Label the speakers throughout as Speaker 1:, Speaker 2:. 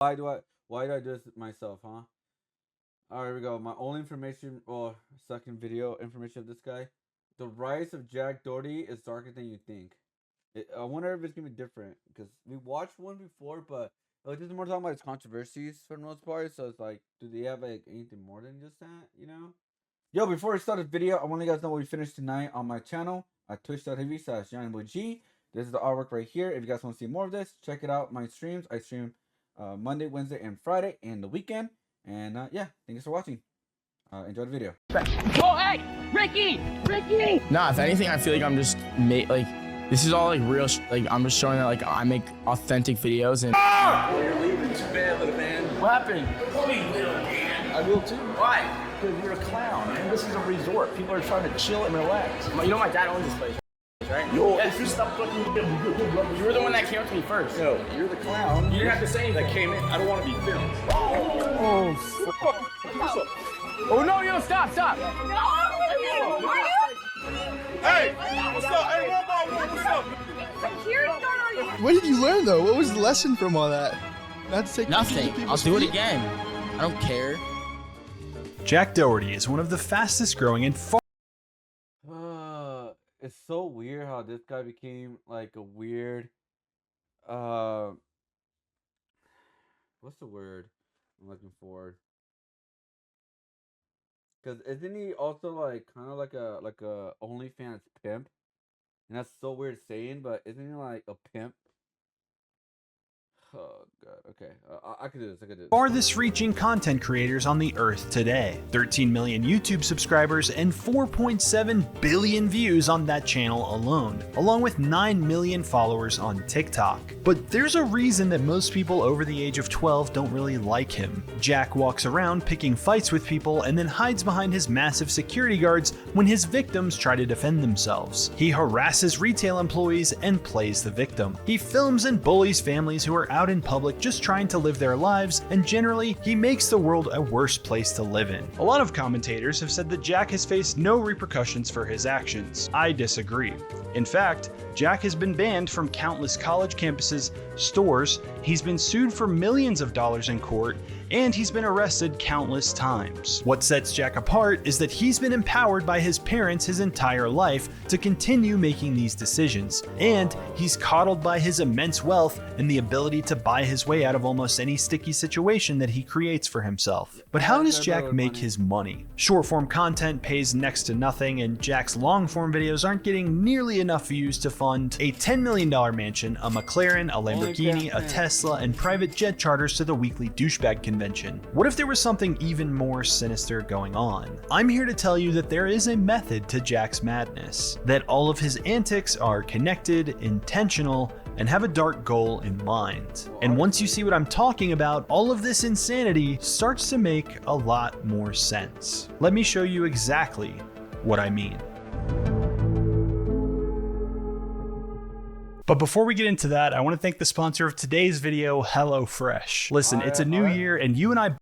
Speaker 1: Why do I do this myself, huh? All right, here we go. My only information, or second video information of this guy. The rise of Jack Doherty is darker than you think. I wonder if it's gonna be different because we watched one before, but like this is more talking about his controversies for the most part. So it's like, do they have like anything more than just that? You know? Yo, before we start this video, I want to let you guys know what we finished tonight on my channel at twitch.tv/JohnnyBoyG. This is the artwork right here. If you guys want to see more of this, check it out. My streams. I stream Monday, Wednesday, and Friday, and the weekend. And yeah, thanks for watching. Enjoy the video.
Speaker 2: Oh, hey! Ricky! Ricky!
Speaker 3: Nah, if anything, I feel like I'm just like, this is all like real, like I'm just showing that like I make authentic videos and.
Speaker 2: Oh, you're leaving too bad, little man.
Speaker 3: What happened?
Speaker 2: Call me little man.
Speaker 3: I will too.
Speaker 2: Why? Because you're a clown, man. This is a resort. People are trying to chill and relax.
Speaker 3: You know my dad owns this place, right?
Speaker 2: Yo,
Speaker 3: yes.
Speaker 2: if you stop fucking with him,
Speaker 3: You were the one that came up to me first.
Speaker 2: No, you're the clown.
Speaker 3: You didn't have to say anything.
Speaker 2: That came in. I don't want to be filmed.
Speaker 3: Oh,
Speaker 2: What's up?
Speaker 3: oh no, yo, stop.
Speaker 2: Hey, what's up? Hey, what's up?
Speaker 4: What did you learn though? What was the lesson from all that? Not to take
Speaker 3: Nothing. I'll do it again. I don't care.
Speaker 5: Jack Doherty is one of the fastest growing and
Speaker 1: It's so weird how this guy became like a weird. What's the word I'm looking for? Because isn't he also like kind of like a OnlyFans pimp? And that's so weird saying, but isn't he like a pimp? Oh god. Okay, I could do this.
Speaker 5: farthest reaching content creators on the earth today. 13 million YouTube subscribers and 4.7 billion views on that channel alone, along with 9 million followers on TikTok. But there's a reason that most people over the age of 12 don't really like him. Jack walks around picking fights with people and then hides behind his massive security guards when his victims try to defend themselves. He harasses retail employees and plays the victim. He films and bullies families who are out in public just trying to live their lives, and generally, he makes the world a worse place to live in. A lot of commentators have said that Jack has faced no repercussions for his actions. I disagree. In fact, Jack has been banned from countless college campuses, stores, he's been sued for millions of dollars in court, and he's been arrested countless times. What sets Jack apart is that he's been empowered by his parents his entire life to continue making these decisions, and he's coddled by his immense wealth and the ability to buy his way out of almost any sticky situation that he creates for himself. But how does Jack make his money? Short form content pays next to nothing, and Jack's long form videos aren't getting nearly enough views to fund a $10 million mansion, a McLaren, a Lamborghini, a Tesla, and private jet charters to the weekly douchebag convention. What if there was something even more sinister going on? I'm here to tell you that there is a method to Jack's madness, that all of his antics are connected, intentional, and have a dark goal in mind. And once you see what I'm talking about, all of this insanity starts to make a lot more sense. Let me show you exactly what I mean. But before we get into that, I want to thank the sponsor of today's video, HelloFresh. Listen, it's a new year, and you and I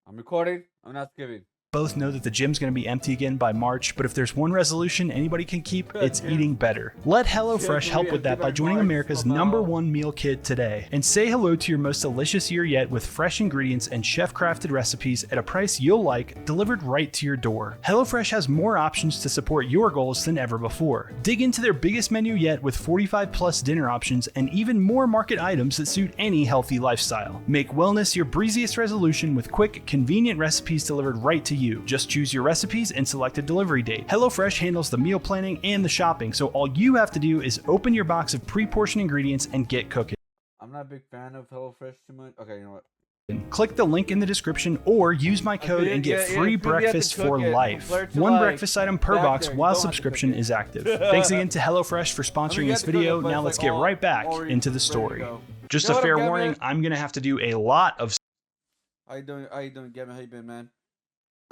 Speaker 1: I'm recording. I'm not skipping.
Speaker 5: both know that the gym's going to be empty again by March, but if there's one resolution anybody can keep, it's eating better. Let HelloFresh help with that by joining America's #1 meal kit today. And say hello to your most delicious year yet with fresh ingredients and chef-crafted recipes at a price you'll like, delivered right to your door. HelloFresh has more options to support your goals than ever before. Dig into their biggest menu yet with 45+ dinner options and even more market items that suit any healthy lifestyle. Make wellness your breeziest resolution with quick, convenient recipes delivered right to you. Just choose your recipes and select a delivery date. HelloFresh handles the meal planning and the shopping, so all you have to do is open your box of pre-portioned ingredients and get cooking.
Speaker 1: I'm not a big fan of HelloFresh too much. Okay, you know what?
Speaker 5: Click the link in the description or use my code and get free breakfast for life. One breakfast item per box while subscription is active. Thanks again to HelloFresh for sponsoring this video. Now let's get right back into the story. Just a fair warning, I'm gonna have to do a lot of
Speaker 1: How you doing? Gavin, how you been, man?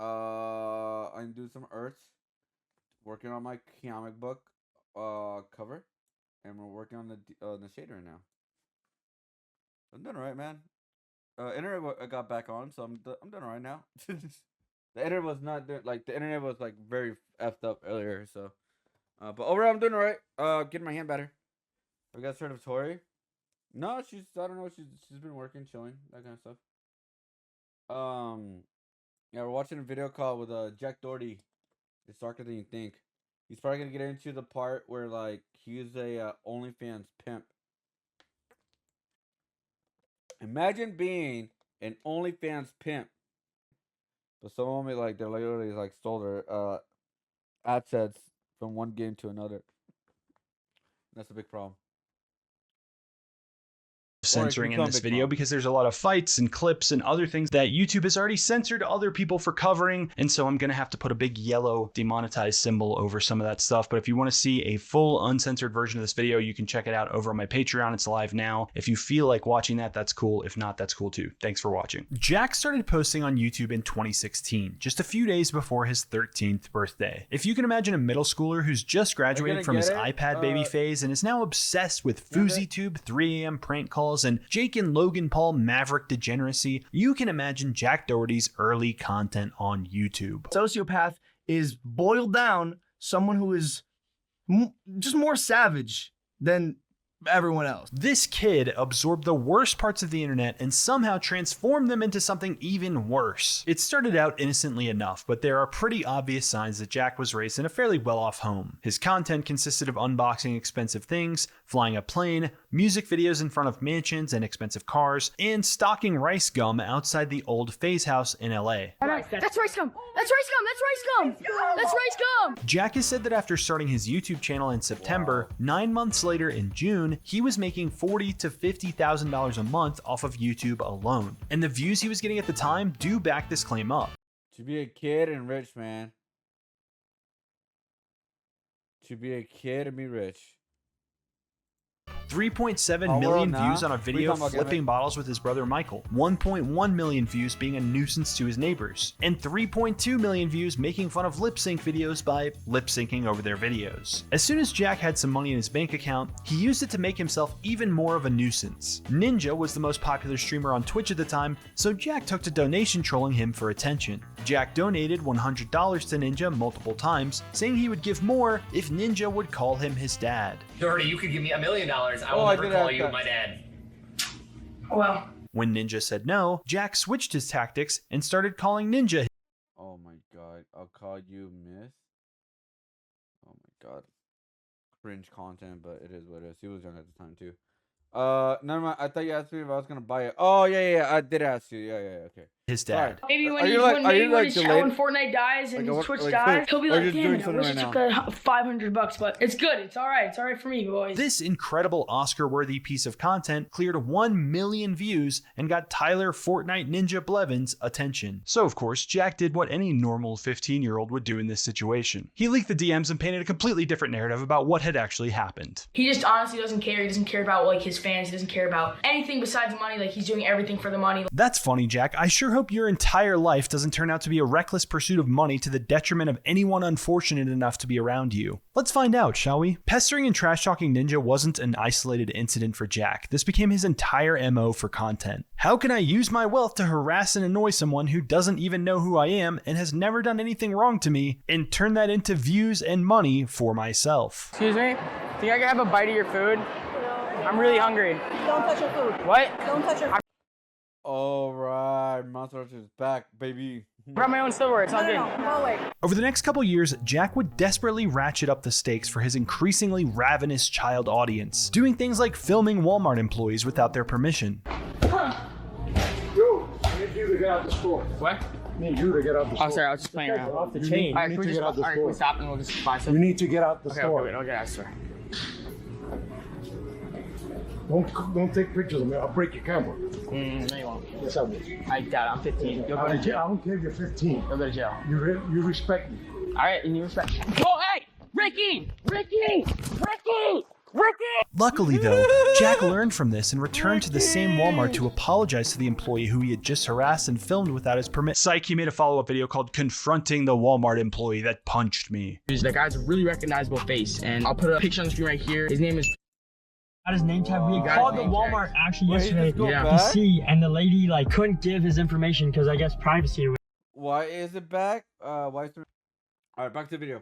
Speaker 1: I'm doing some earths, working on my comic book cover, and we're working on the shader right now. I'm doing alright, man. Internet I got back on, so I'm doing alright now. The internet was not doing, like, the internet was like very effed up earlier, so but overall I'm doing alright. Getting my hand better. We got certificatory. No, she's I don't know. She's been working, chilling, that kind of stuff. Yeah, we're watching a video call with Jack Doherty. It's darker than you think. He's probably gonna get into the part where like he's a OnlyFans pimp. Imagine being an OnlyFans pimp, but someone like they literally like stole their assets from one game to another. That's a big problem.
Speaker 5: Censoring in this video because there's a lot of fights and clips and other things that YouTube has already censored other people for covering, and so I'm gonna have to put a big yellow demonetized symbol over some of that stuff. But if you want to see a full uncensored version of this video, you can check it out over on my Patreon. It's live now. If you feel like watching that, that's cool. If not, that's cool too. Thanks for watching. Jack started posting on YouTube in 2016, just a few days before his 13th birthday. If you can imagine a middle schooler who's just graduated from his iPad baby phase and is now obsessed with FouseyTube, 3 a.m. prank calls, and Jake and Logan Paul maverick degeneracy, you can imagine Jack Doherty's early content on YouTube.
Speaker 4: Sociopath is boiled down someone who is just more savage than everyone else.
Speaker 5: This kid absorbed the worst parts of the internet and somehow transformed them into something even worse. It started out innocently enough, but there are pretty obvious signs that Jack was raised in a fairly well-off home. His content consisted of unboxing expensive things, flying a plane, music videos in front of mansions and expensive cars, and stocking rice gum outside the old FaZe house in LA.
Speaker 6: That's rice gum! That's rice gum! That's rice gum! That's rice gum!
Speaker 5: Jack has said that after starting his YouTube channel in September, 9 months later in June, he was making $40,000 to $50,000 a month off of YouTube alone. And the views he was getting at the time do back this claim up.
Speaker 1: To be a kid and rich, man. To be a kid and be rich.
Speaker 5: 3.7 million views on a video flipping bottles with his brother Michael, 1.1 million views being a nuisance to his neighbors, and 3.2 million views making fun of lip sync videos by lip syncing over their videos. As soon as Jack had some money in his bank account, he used it to make himself even more of a nuisance. Ninja was the most popular streamer on Twitch at the time, so Jack took to donation trolling him for attention. Jack donated $100 to Ninja multiple times, saying he would give more if Ninja would call him his dad.
Speaker 7: Doherty, you could give me $1 million. I will never call you my dad.
Speaker 6: Well.
Speaker 5: When Ninja said no, Jack switched his tactics and started calling Ninja.
Speaker 1: Oh my god, I'll call you miss. Oh my god. Cringe content, but it is what it is. He was young at the time too. Never mind. I thought you asked me if I was gonna buy it. Oh yeah, I did ask you. Yeah, okay.
Speaker 5: His dad.
Speaker 6: Maybe when Fortnite dies and his Twitch dies, he'll be like, damn it, I wish I took $500, but it's good. It's all right. It's all right for me, boys.
Speaker 5: This incredible Oscar-worthy piece of content cleared 1 million views and got Tyler Fortnite Ninja Blevin's attention. So of course, Jack did what any normal 15-year-old would do in this situation. He leaked the DMs and painted a completely different narrative about what had actually happened.
Speaker 6: He just honestly doesn't care. He doesn't care about like his fans. He doesn't care about anything besides money. Like he's doing everything for the money.
Speaker 5: That's funny, Jack. I sure hope your entire life doesn't turn out to be a reckless pursuit of money to the detriment of anyone unfortunate enough to be around you. Let's find out, shall we? Pestering and trash-talking Ninja wasn't an isolated incident for Jack. This became his entire MO for content. How can I use my wealth to harass and annoy someone who doesn't even know who I am and has never done anything wrong to me, and turn that into views and money for myself?
Speaker 8: Excuse me? Think I can have a bite of your food? I'm really hungry.
Speaker 9: Don't touch your food.
Speaker 8: What?
Speaker 9: Don't touch your food.
Speaker 1: Alright, Monster Hunter is back, baby.
Speaker 8: I brought my own silverware. It's not good.
Speaker 9: No, wait.
Speaker 5: Over the next couple years, Jack would desperately ratchet up the stakes for his increasingly ravenous child audience, doing things like filming Walmart employees without their permission.
Speaker 2: Yo, I need you to get out the store.
Speaker 8: What?
Speaker 2: I need you to get out the store.
Speaker 8: Oh, sorry, I was just playing around.
Speaker 2: Off the chain.
Speaker 8: All right,
Speaker 2: You need to get out the
Speaker 8: can we
Speaker 2: store.
Speaker 8: stop and we'll just buy some?
Speaker 2: You need to get out the
Speaker 8: Okay,
Speaker 2: store.
Speaker 8: wait, I'll get out of the store.
Speaker 2: Don't take pictures of me. I'll break your camera.
Speaker 8: No, you won't.
Speaker 2: Yes, I will.
Speaker 8: I doubt it. I'm 15. You'll go
Speaker 2: I
Speaker 8: to jail.
Speaker 2: don't care if you're 15.
Speaker 8: You'll go to jail.
Speaker 2: You respect me.
Speaker 8: All right, and you respect. Oh, hey! Ricky! Ricky! Ricky! Ricky!
Speaker 5: Luckily though, Jack learned from this and returned to the same Walmart to apologize to the employee who he had just harassed and filmed without his permission. Psych, he made a follow-up video called Confronting the Walmart Employee That Punched Me.
Speaker 8: The guy's a really recognizable face, and I'll put a picture on the screen right here. His name is...
Speaker 10: Got his name tag. We called the Walmart actually yesterday
Speaker 8: Yeah.
Speaker 10: to see, and the lady like couldn't give his information because I guess privacy.
Speaker 1: Why is it back? Why is it... Alright, back to the video.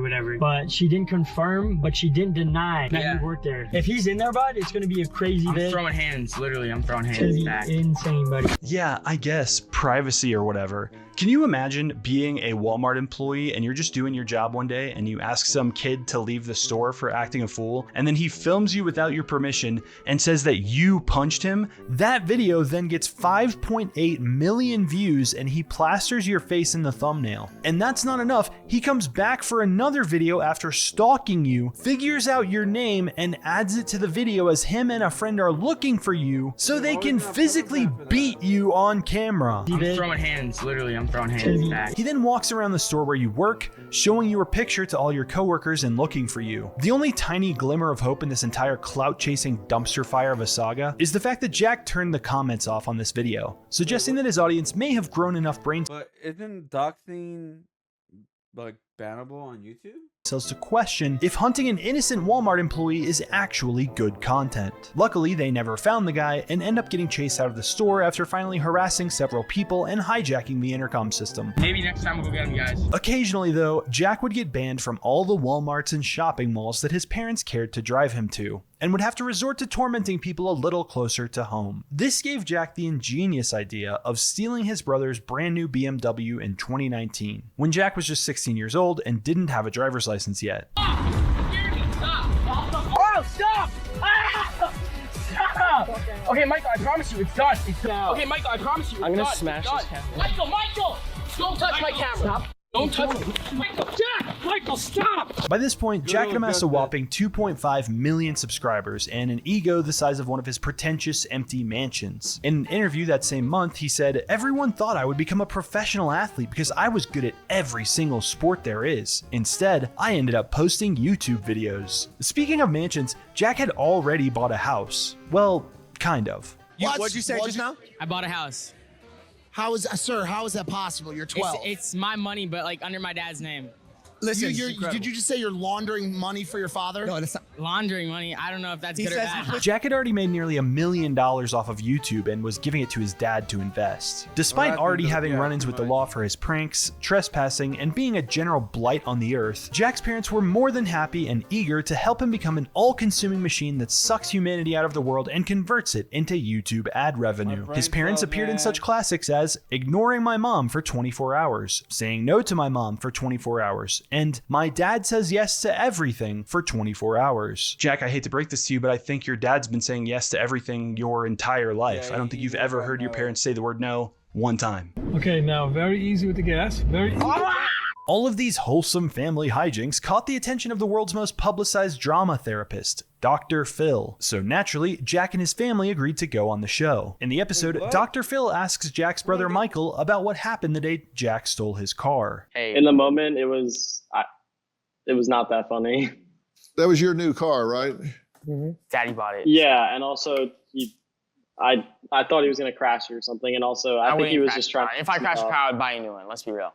Speaker 10: whatever. But she didn't confirm, but she didn't deny that he worked there. If he's in there, bud, it's gonna be a crazy
Speaker 3: I'm
Speaker 10: vid.
Speaker 3: throwing hands. Literally, I'm throwing
Speaker 10: It's gonna
Speaker 3: hands
Speaker 10: be
Speaker 3: back.
Speaker 10: insane, buddy.
Speaker 5: Yeah, I guess privacy or whatever. Can you imagine being a Walmart employee and you're just doing your job one day and you ask some kid to leave the store for acting a fool, and then he films you without your permission and says that you punched him? That video then gets 5.8 million views and he plasters your face in the thumbnail. And that's not enough. He comes back for another video after stalking you, figures out your name, and adds it to the video as him and a friend are looking for you so they can physically beat you on camera.
Speaker 3: I'm throwing hands. Literally, I'm throwing hands back.
Speaker 5: He then walks around the store where you work, showing your picture to all your coworkers and looking for you. The only tiny glimmer of hope in this entire clout-chasing dumpster fire of a saga is the fact that Jack turned the comments off on this video, suggesting that his audience may have grown enough brain
Speaker 1: But isn't doxing like bannable on YouTube?
Speaker 5: cells to question if hunting an innocent Walmart employee is actually good content. Luckily, they never found the guy and end up getting chased out of the store after finally harassing several people and hijacking the intercom system.
Speaker 3: Maybe next time we'll go get him, guys.
Speaker 5: Occasionally, though, Jack would get banned from all the Walmarts and shopping malls that his parents cared to drive him to, and would have to resort to tormenting people a little closer to home. This gave Jack the ingenious idea of stealing his brother's brand new BMW in 2019, when Jack was just 16 years old and didn't have a driver's license yet.
Speaker 8: Oh, stop! Ah! Stop! Okay, Michael, I promise you, it's done. It's done. Okay, Michael, I promise you, it's
Speaker 7: I'm gonna
Speaker 8: done.
Speaker 7: smash
Speaker 8: It's
Speaker 7: this
Speaker 8: done.
Speaker 7: camera.
Speaker 8: Michael! Don't touch my camera. Stop. Don't touch me. Michael, Jack! Michael, stop!
Speaker 5: By this point, Jack had amassed a whopping 2.5 million subscribers and an ego the size of one of his pretentious empty mansions. In an interview that same month, he said, "Everyone thought I would become a professional athlete because I was good at every single sport there is. Instead, I ended up posting YouTube videos." Speaking of mansions, Jack had already bought a house. Well, kind of.
Speaker 9: What'd you say just now?
Speaker 11: I bought a house.
Speaker 9: How is that possible? You're 12.
Speaker 11: It's my money, but like under my dad's name.
Speaker 9: Listen, did you just say you're laundering money for your father?
Speaker 11: No, that's not laundering money. I don't know if that's good or bad.
Speaker 5: Jack had already made nearly $1 million off of YouTube and was giving it to his dad to invest. Despite already having run-ins with the law for his pranks, trespassing, and being a general blight on the earth, Jack's parents were more than happy and eager to help him become an all-consuming machine that sucks humanity out of the world and converts it into YouTube ad revenue. His parents appeared in such classics as ignoring my mom for 24 hours, saying no to my mom for 24 hours, and my dad says yes to everything for 24 hours. Jack, I hate to break this to you, but I think your dad's been saying yes to everything your entire life. I don't think you've ever heard your parents say the word no one time.
Speaker 12: Okay, now very easy with the gas. Very easy.
Speaker 5: All of these wholesome family hijinks caught the attention of the world's most publicized drama therapist, Dr. Phil. So naturally, Jack and his family agreed to go on the show. In the episode, Dr. Phil asks Jack's brother Michael about what happened the day Jack stole his car.
Speaker 13: In the moment, it was not that funny.
Speaker 14: That was your new car, right?
Speaker 11: Mm-hmm. Daddy bought it.
Speaker 13: Yeah, and also I thought he was gonna crash or something, and also I think he was just trying.
Speaker 11: If I crashed a car, I would buy a new one. Let's be real.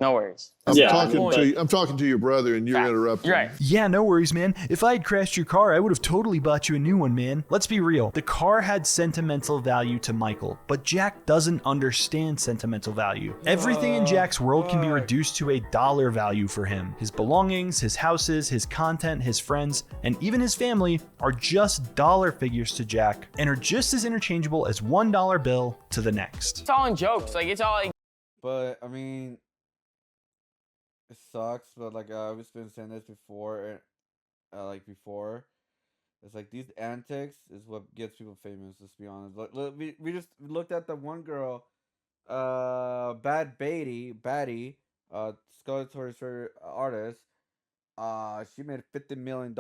Speaker 11: No worries.
Speaker 14: I'm talking to your brother and you're interrupting.
Speaker 11: You're right.
Speaker 5: Yeah, no worries, man. If I had crashed your car, I would have totally bought you a new one, man. Let's be real. The car had sentimental value to Michael, but Jack doesn't understand sentimental value. Everything in Jack's world can be reduced to a dollar value for him. His belongings, his houses, his content, his friends, and even his family are just dollar figures to Jack and are just as interchangeable as $1 bill to the next.
Speaker 11: It's all in jokes. Like, it's all like...
Speaker 1: But, I mean... It sucks, but like I've been saying this before, before, it's like these antics is what gets people famous. Let's be honest. We just looked at the one girl, Batty, Skeletor artist. She made $50 million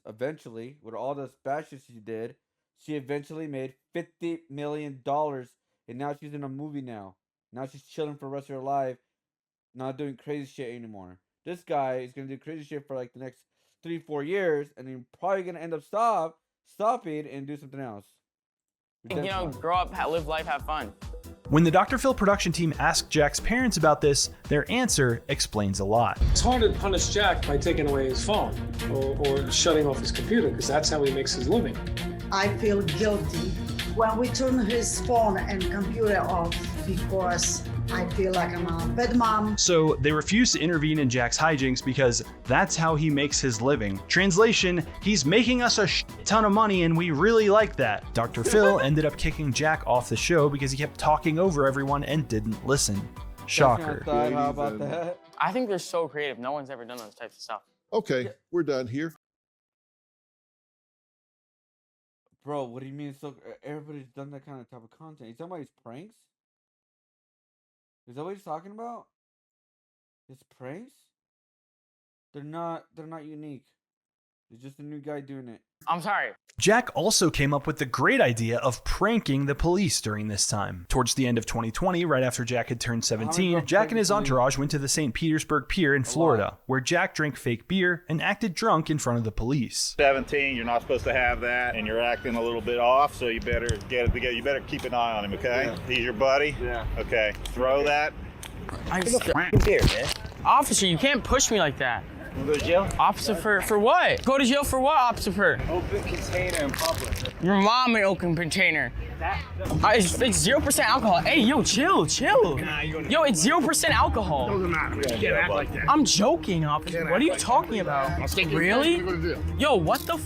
Speaker 1: eventually with all the bad shit she did. She eventually made $50 million, and now she's in a movie now. Now she's chilling for the rest of her life. Not doing crazy shit anymore. This guy is gonna do crazy shit for like the next 3-4 years, and then probably gonna end up stopping and do something else.
Speaker 11: Grow up, live life, have fun.
Speaker 5: When the Dr. Phil production team asked Jack's parents about this, their answer explains a lot.
Speaker 12: It's hard to punish Jack by taking away his phone or shutting off his computer, because that's how he makes his living.
Speaker 15: I feel guilty when we turn his phone and computer off because I feel like I'm a bad mom.
Speaker 5: So they refuse to intervene in Jack's hijinks because that's how he makes his living. Translation, he's making us a ton of money and we really like that. Dr. Phil ended up kicking Jack off the show because he kept talking over everyone and didn't listen. Shocker.
Speaker 1: How about that?
Speaker 11: I think they're so creative. No one's ever done those types of stuff.
Speaker 14: Okay, we're done here.
Speaker 1: Bro, what do you mean? So everybody's done that kind of type of content. You talking about his pranks? Is that what he's talking about? His pranks? They're not unique. It's just a new guy doing it.
Speaker 11: I'm sorry.
Speaker 5: Jack also came up with the great idea of pranking the police during this time. Towards the end of 2020, right after Jack had turned 17, Jack and his entourage went to the St. Petersburg Pier in Florida, where Jack drank fake beer and acted drunk in front of the police.
Speaker 16: 17, you're not supposed to have that, and you're acting a little bit off, so you better get it together. You better keep an eye on him, okay? Yeah. He's your buddy?
Speaker 12: Yeah.
Speaker 16: Okay, throw that.
Speaker 11: I beer, man. Officer, you can't push me like that.
Speaker 2: Go to jail?
Speaker 11: Officer for what? Go to jail for what, officer?
Speaker 2: Open container in public.
Speaker 11: Your mom an open container. It's 0% alcohol. Hey, yo, chill. Yo, it's 0% alcohol.
Speaker 2: Doesn't matter. You can't act like that.
Speaker 11: I'm joking, officer. What are you talking about? Really? Yo, what the f?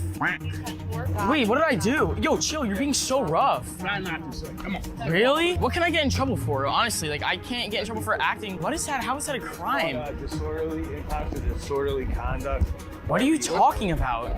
Speaker 11: Wait, what did I do? Yo, chill. You're being so rough.
Speaker 2: Try not to say. Come on.
Speaker 11: Really? What can I get in trouble for? Honestly, like I can't get in trouble for acting. What is that? How is that a crime?
Speaker 2: Disorderly conduct.
Speaker 11: What are you talking about?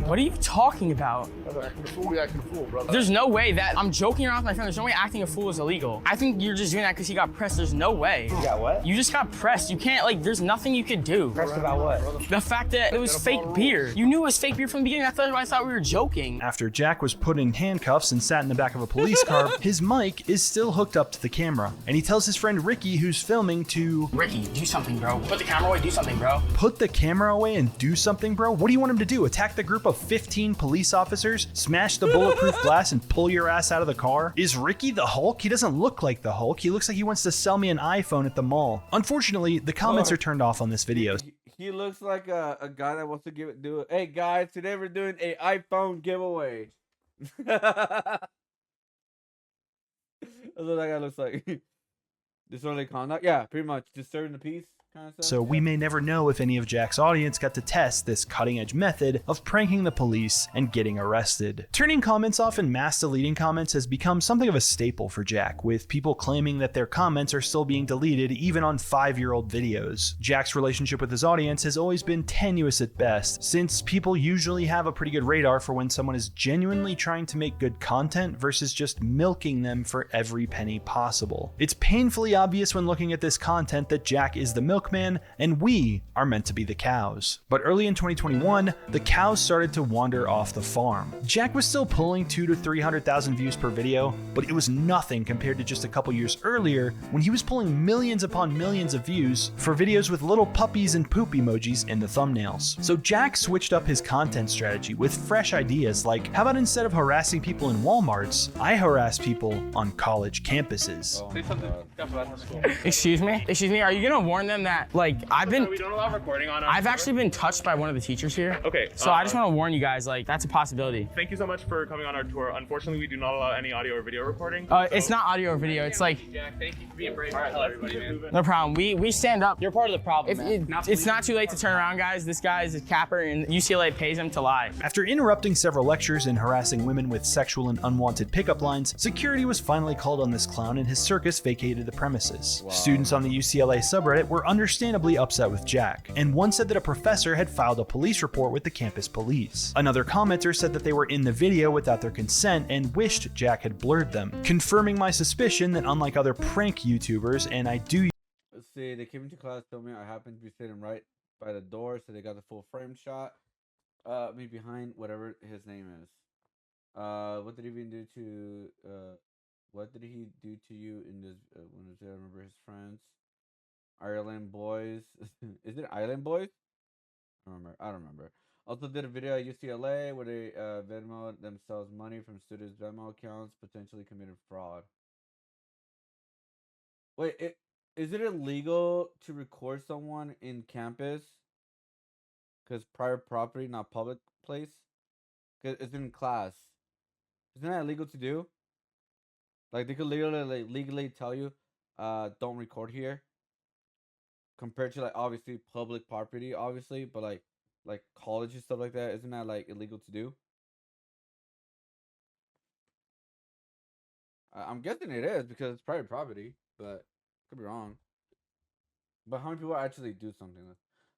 Speaker 11: What are you talking about?
Speaker 2: Acting a fool, you're acting a fool, brother.
Speaker 11: There's no way that I'm joking around with my friend. There's no way acting a fool is illegal. I think you're just doing that because he got pressed. There's no way.
Speaker 2: You got what?
Speaker 11: You just got pressed. You can't, like, there's nothing you could do.
Speaker 2: Pressed about what?
Speaker 11: The fact that it was fake beer. You knew it was fake beer from the beginning. That's why I thought we were joking.
Speaker 5: After Jack was put in handcuffs and sat in the back of a police car, his mic is still hooked up to the camera. And he tells his friend Ricky, who's filming, to...
Speaker 11: Ricky, do something, bro. Put the camera away, do something, bro.
Speaker 5: Put the camera away and do something, bro? What do you want him to do? Attack the group of 15 police officers? Smash the bulletproof glass and pull your ass out of the car? Is Ricky the Hulk? He doesn't look like the Hulk. He looks like he wants to sell me an iPhone at the mall. Unfortunately, the comments are turned off on this video.
Speaker 1: He looks like a guy that wants to do it. Hey guys, today we're doing a iPhone giveaway. That's what that guy looks like. Disorderly conduct? Yeah, pretty much. Disturbing the peace kind of stuff.
Speaker 5: So we may never know if any of Jack's audience got to test this cutting-edge method of pranking the police and getting arrested. Turning comments off and mass deleting comments has become something of a staple for Jack, with people claiming that their comments are still being deleted even on 5-year-old videos. Jack's relationship with his audience has always been tenuous at best, since people usually have a pretty good radar for when someone is genuinely trying to make good content versus just milking them for every penny possible. It's painfully obvious when looking at this content that Jack is the milkman and we are meant to be the cows. But early in 2021, the cows started to wander off the farm. Jack was still pulling 200,000 to 300,000 views per video, but it was nothing compared to just a couple years earlier when he was pulling millions upon millions of views for videos with little puppies and poop emojis in the thumbnails. So Jack switched up his content strategy with fresh ideas like, how about instead of harassing people in Walmarts, I harass people on college campuses.
Speaker 8: Say something about the school.
Speaker 11: Excuse me, are you gonna warn them that, like,
Speaker 8: we don't allow recording on our
Speaker 11: I've actually been touched by one of the teachers here.
Speaker 8: Okay.
Speaker 11: So I just want to warn you guys, like, that's a possibility.
Speaker 8: Thank you so much for coming on our tour. Unfortunately, we do not allow any audio or video recording.
Speaker 11: It's not audio or video. It's like...
Speaker 8: Jack, thank you for being brave. All right, hello everybody, man.
Speaker 11: No problem. We stand up.
Speaker 7: You're part of the problem,
Speaker 11: It's not too late to turn around, guys. This guy is a capper, and UCLA pays him to lie.
Speaker 5: After interrupting several lectures and harassing women with sexual and unwanted pickup lines, security was finally called on this clown and his circus vacated the premises. Wow. Students on the UCLA subreddit were understandably upset with Jack, and one said that a professor had filed a police report with the campus police. Another commenter said that they were in the video without their consent and wished Jack had blurred them, confirming my suspicion that unlike other prank YouTubers, and I do...
Speaker 1: Let's see, they came into class, told me I happened to be sitting right by the door, so they got the full frame shot. Me behind whatever his name is. What did he even do to, what did he do to you in this, when I remember his friends? Ireland Boys. Is it Island Boys? I don't remember. Also did a video at UCLA where they Venmo themselves money from students' Venmo accounts, potentially committed fraud. Wait, is it illegal to record someone in campus? Because private property, not public place? Because it's in class. Isn't that illegal to do? Like, they could legally tell you, don't record here. Compared to like obviously public property, obviously, but like college and stuff like that, isn't that like illegal to do? I'm guessing it is because it's private property, but could be wrong. But how many people actually do something?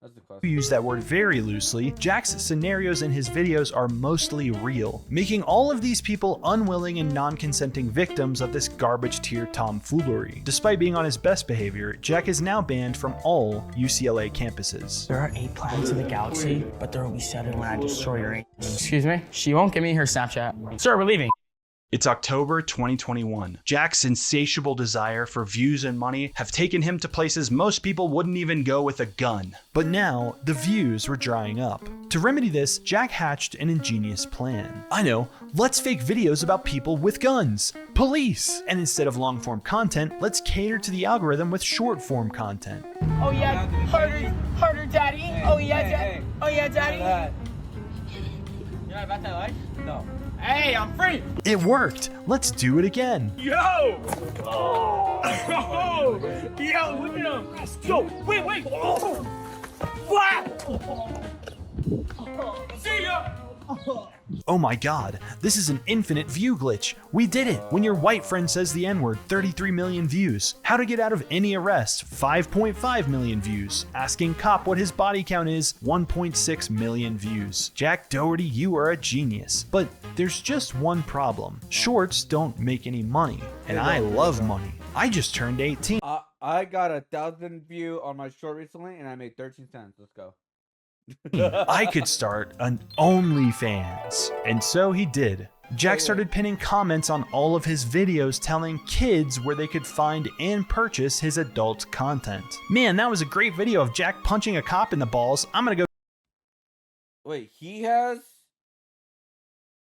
Speaker 1: That's the question.
Speaker 5: Use that word very loosely, Jack's scenarios in his videos are mostly real, making all of these people unwilling and non-consenting victims of this garbage tier tomfoolery. Despite being on his best behavior, Jack is now banned from all UCLA campuses.
Speaker 11: There are 8 planets in the galaxy, but there will be 7 when I destroy your 8. Excuse me? She won't give me her Snapchat. Sir, we're leaving.
Speaker 5: It's October 2021. Jack's insatiable desire for views and money have taken him to places most people wouldn't even go with a gun. But now, the views were drying up. To remedy this, Jack hatched an ingenious plan. I know, let's fake videos about people with guns. Police! And instead of long-form content, let's cater to the algorithm with short-form content.
Speaker 11: Oh yeah, harder, daddy. Oh yeah, oh yeah, daddy. You're not about that life? No. Hey, I'm free!
Speaker 5: It worked! Let's do it again!
Speaker 11: Yo! Oh! Yo, look at him! Yo, wait! Oh! What? See ya!
Speaker 5: Oh my god, this is an infinite view glitch. We did it! When your white friend says the N-word, 33 million views. How to get out of any arrest, 5.5 million views. Asking cop what his body count is, 1.6 million views. Jack Doherty, you are a genius. But there's just one problem. Shorts don't make any money, and I love money. I just turned 18.
Speaker 1: I got 1,000 view on my short recently, and I made 13 cents. Let's go.
Speaker 5: I could start an OnlyFans. And so he did. Jack started pinning comments on all of his videos telling kids where they could find and purchase his adult content. Man, that was a great video of Jack punching a cop in the balls. I'm gonna go.
Speaker 1: Wait, he has?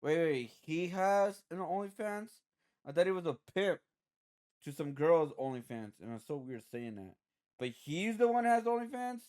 Speaker 1: Wait, he has an OnlyFans? I thought he was a pimp to some girls' OnlyFans, and it's so weird saying that. But he's the one that has OnlyFans?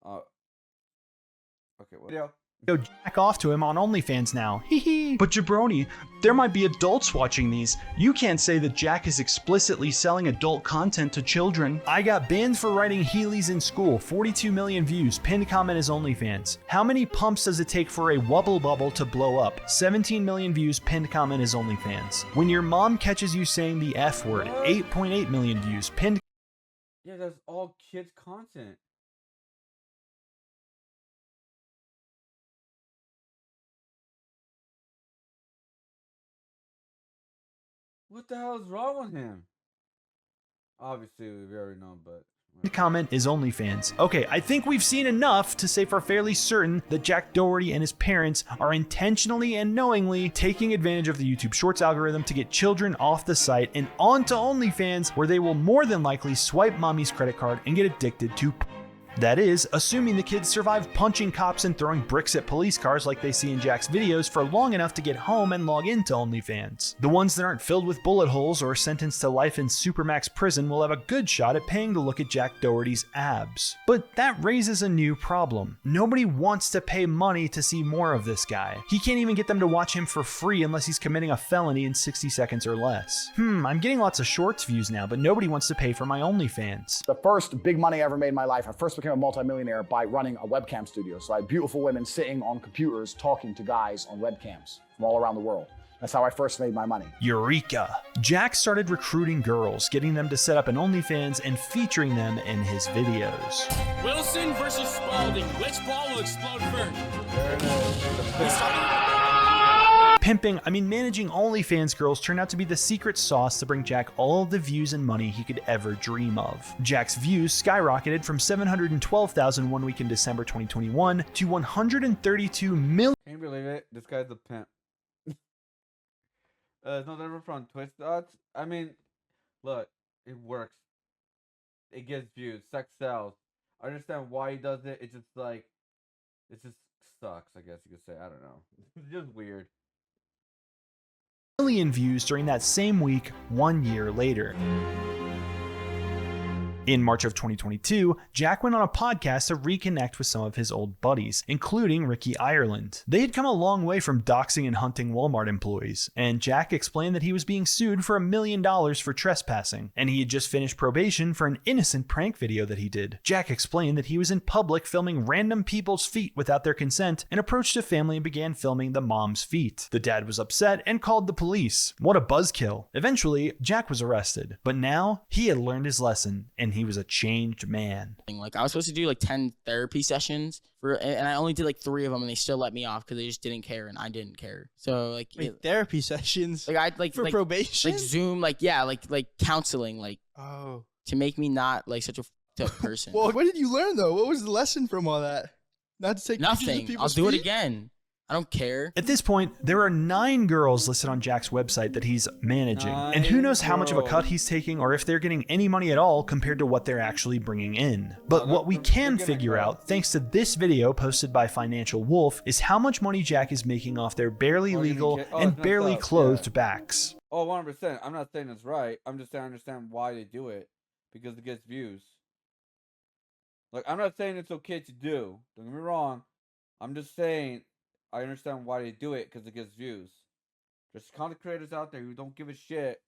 Speaker 1: Okay, well.
Speaker 5: Go jack off to him on OnlyFans now. Hee. But jabroni, there might be adults watching these. You can't say that Jack is explicitly selling adult content to children. I got banned for writing Heelys in school. 42 million views. Pinned comment is OnlyFans. How many pumps does it take for a wubble bubble to blow up? 17 million views. Pinned comment is OnlyFans. When your mom catches you saying the F word, 8.8 million views. Pinned.
Speaker 1: Yeah, that's all kids content. What the hell is wrong with him? Obviously, we already know, but...
Speaker 5: Comment is OnlyFans. Okay, I think we've seen enough to say for fairly certain that Jack Doherty and his parents are intentionally and knowingly taking advantage of the YouTube Shorts algorithm to get children off the site and onto OnlyFans, where they will more than likely swipe mommy's credit card and get addicted to. That is, assuming the kids survive punching cops and throwing bricks at police cars like they see in Jack's videos for long enough to get home and log into OnlyFans. The ones that aren't filled with bullet holes or sentenced to life in Supermax prison will have a good shot at paying to look at Jack Doherty's abs. But that raises a new problem. Nobody wants to pay money to see more of this guy. He can't even get them to watch him for free unless he's committing a felony in 60 seconds or less. I'm getting lots of Shorts views now, but nobody wants to pay for my OnlyFans.
Speaker 2: The first big money I ever made in my life, I first became a multimillionaire by running a webcam studio. So I had beautiful women sitting on computers talking to guys on webcams from all around the world. That's how I first made my money.
Speaker 5: Eureka! Jack started recruiting girls, getting them to set up an OnlyFans and featuring them in his videos.
Speaker 11: Wilson versus Spalding. Which ball will explode first?
Speaker 5: Managing OnlyFans girls turned out to be the secret sauce to bring Jack all of the views and money he could ever dream of. Jack's views skyrocketed from 712,000 one week in December 2021 to 132 million.
Speaker 1: Can you believe it? This guy's a pimp. It's no different from Twitch dots. I mean, look, it works. It gets views. Sex sells. I understand why he does it. It's just like, it just sucks, I guess you could say. I don't know. It's just weird.
Speaker 5: Million views during that same week 1 year later. In March of 2022, Jack went on a podcast to reconnect with some of his old buddies, including Ricky Ireland. They had come a long way from doxing and hunting Walmart employees, and Jack explained that he was being sued for $1 million for trespassing, and he had just finished probation for an innocent prank video that he did. Jack explained that he was in public filming random people's feet without their consent and approached a family and began filming the mom's feet. The dad was upset and called the police. What a buzzkill. Eventually, Jack was arrested, but now he had learned his lesson and he was a changed man.
Speaker 3: Like I was supposed to do like 10 therapy sessions and I only did like 3 of them and they still let me off because they just didn't care and I didn't care. So like
Speaker 11: therapy sessions
Speaker 3: like I like
Speaker 11: for probation,
Speaker 3: like Zoom, like counseling, like to make me not like such a f***ed up person.
Speaker 11: Well, what did you learn though? What was the lesson from all that? Not to take
Speaker 3: nothing. I'll do it again. I don't care.
Speaker 5: At this point, there are 9 girls listed on Jack's website that he's managing. And who knows how much of a cut he's taking or if they're getting any money at all compared to what they're actually bringing in. But what we can figure out, thanks to this video posted by Financial Wolf, is how much money Jack is making off their barely legal and barely clothed backs.
Speaker 1: Oh, 100%. I'm not saying it's right. I'm just saying I understand why they do it. Because it gets views. Like, I'm not saying it's okay to do. Don't get me wrong. I'm just saying I understand why they do it because it gets views. There's content creators out there who don't give a shit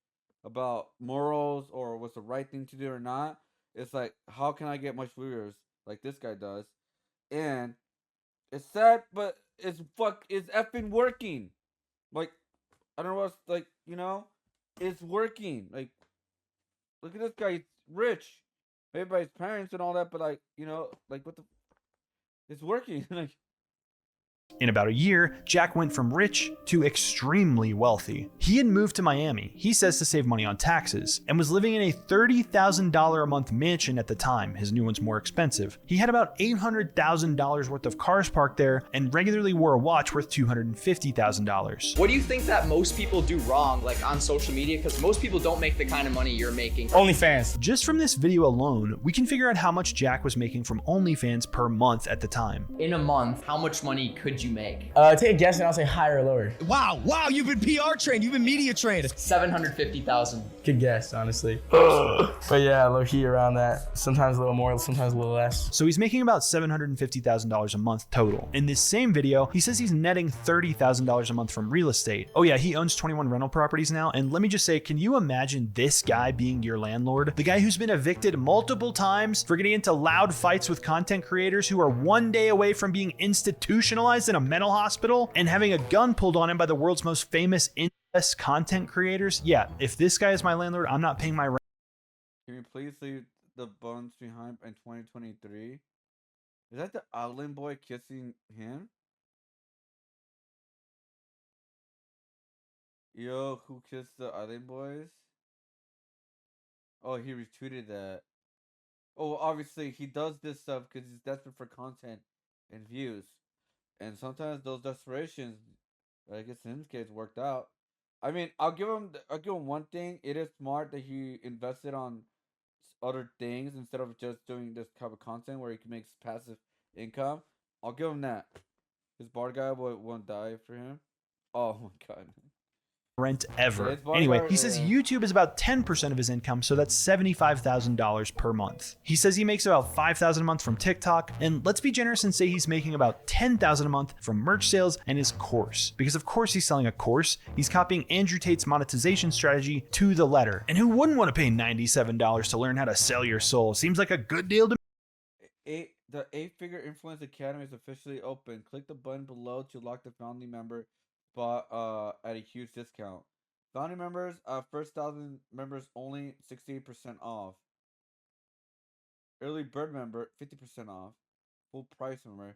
Speaker 1: about morals or what's the right thing to do or not. It's like, how can I get much viewers like this guy does? And it's sad, but it's effing working. Like, I don't know what's like, you know, it's working. Like, look at this guy, he's rich, maybe by his parents and all that, but like, you know, like what the, it's working. Like.
Speaker 5: In about a year, Jack went from rich to extremely wealthy. He had moved to Miami, he says to save money on taxes, and was living in a $30,000 a month mansion at the time. His new one's more expensive. He had about $800,000 worth of cars parked there and regularly wore a watch worth $250,000.
Speaker 17: What do you think that most people do wrong, like on social media? Because most people don't make the kind of money you're making.
Speaker 11: OnlyFans.
Speaker 5: Just from this video alone, we can figure out how much Jack was making from OnlyFans per month at the time.
Speaker 17: In a month, how much money could you make?
Speaker 11: Take a guess and I'll say higher or lower.
Speaker 9: Wow, you've been PR trained, you've been media trained.
Speaker 17: 750,000.
Speaker 11: Good guess, honestly. But yeah, low key around that. Sometimes a little more, sometimes a little less.
Speaker 5: So he's making about $750,000 a month total. In this same video, he says he's netting $30,000 a month from real estate. Oh yeah, he owns 21 rental properties now. And let me just say, can you imagine this guy being your landlord? The guy who's been evicted multiple times for getting into loud fights with content creators who are one day away from being institutionalized in a mental hospital and having a gun pulled on him by the world's most famous incest content creators. Yeah, if this guy is my landlord, I'm not paying my rent.
Speaker 1: Can you please leave the bones behind in 2023? Is that the Island boy kissing him? Yo, who kissed the Island boys? Oh, he retweeted that. Oh, obviously he does this stuff because he's desperate for content and views. And sometimes those desperations, I guess in his case, worked out. I mean, I'll give him one thing. It is smart that he invested on other things instead of just doing this type of content where he can make passive income. I'll give him that. His bar guy won't die for him. Oh my god.
Speaker 5: Rent ever. Anyway, he says YouTube is about 10% of his income, so that's $75,000 per month. He says he makes about $5,000 a month from TikTok, and let's be generous and say he's making about $10,000 a month from merch sales and his course. Because of course he's selling a course, he's copying Andrew Tate's monetization strategy to the letter. And who wouldn't want to pay $97 to learn how to sell your soul? Seems like a good deal to me.
Speaker 1: The 8-Figure Influence Academy is officially open. Click the button below to lock the founding member spot at a huge discount. Founding members, first 1,000 members only 68% off. Early bird member 50% off. Full price member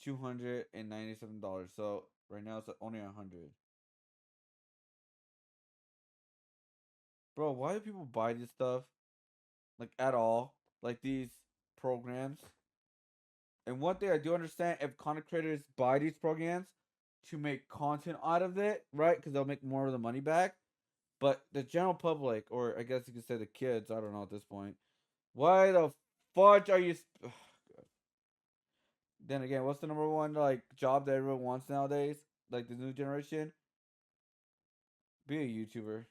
Speaker 1: $297. So right now it's only $100. Bro, why do people buy this stuff? Like at all? Like these programs? And one thing I do understand, if content creators buy these programs to make content out of it, right? Because they'll make more of the money back. But the general public, or I guess you could say the kids, I don't know at this point. Why the fudge are you? Then again, what's the number one like job that everyone wants nowadays? Like the new generation? Be a YouTuber.